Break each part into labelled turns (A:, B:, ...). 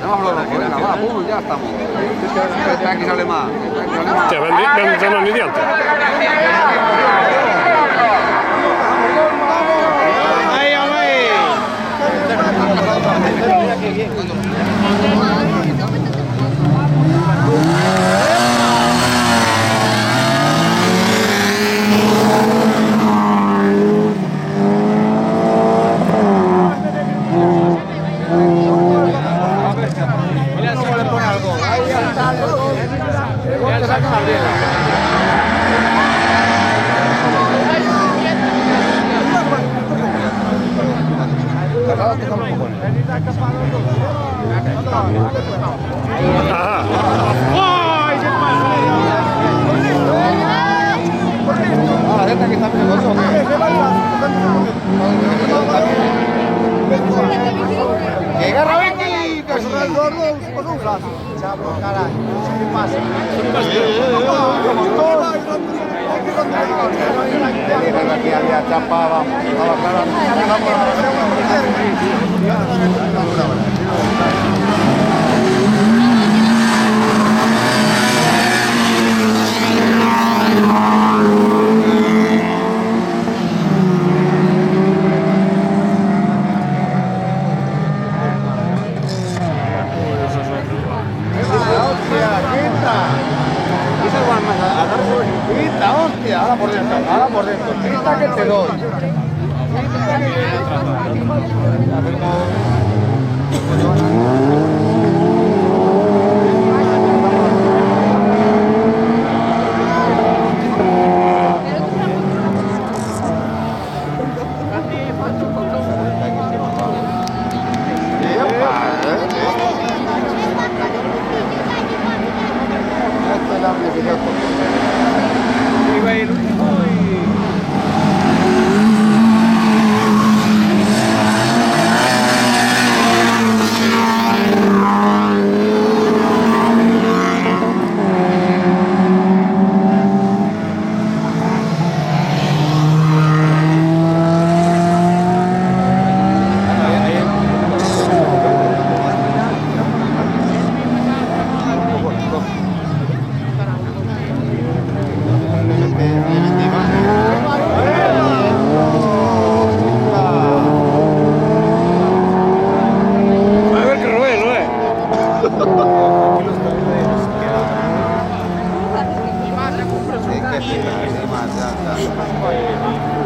A: Démoslo loco, venga, va, pum, ya estamos. Espera que sale más.
B: Hostia, vendrán ni diantre.
C: ¡Ahí, hombre!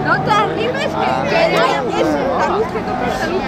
D: No te arrimes que ya empieza la luz que toca esta luz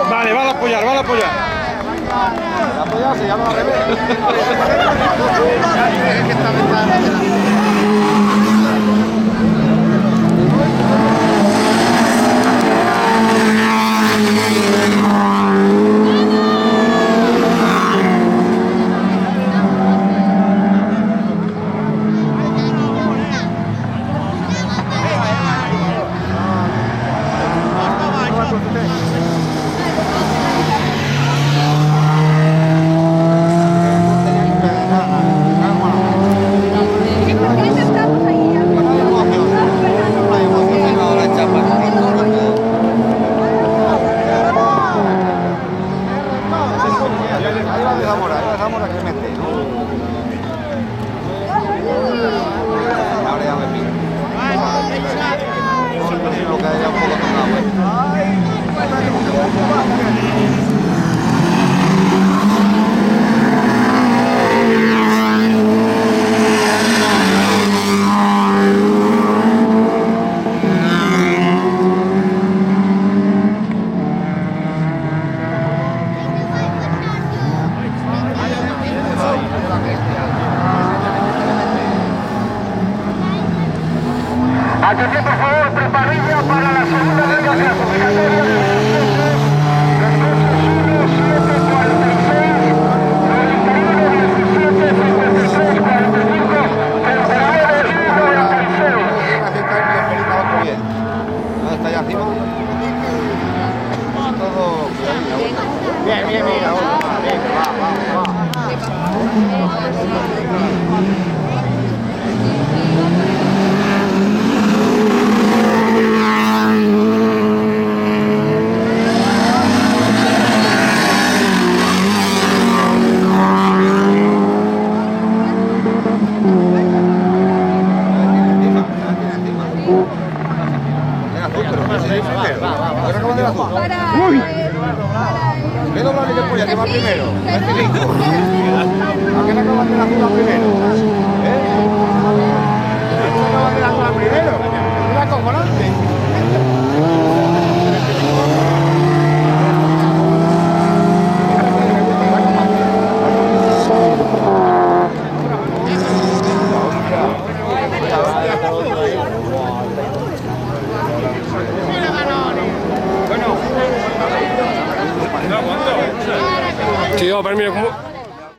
B: Vale, va a apoyar, va a apoyar.
A: La polla se llama al revés. Es que está
D: ¿Qué
E: Atención, por favor, preparilla para la segunda del descenso.
A: Está allá arriba. Todo
C: Bien, bien, bien.
A: ¿Qué doblable de polla que va primero? Este listo. ¿A qué le acaban de la jugada primero? ¿Eh? ¿A qué le acaban de la jugada primero? Una cojonante.
B: Sí, per me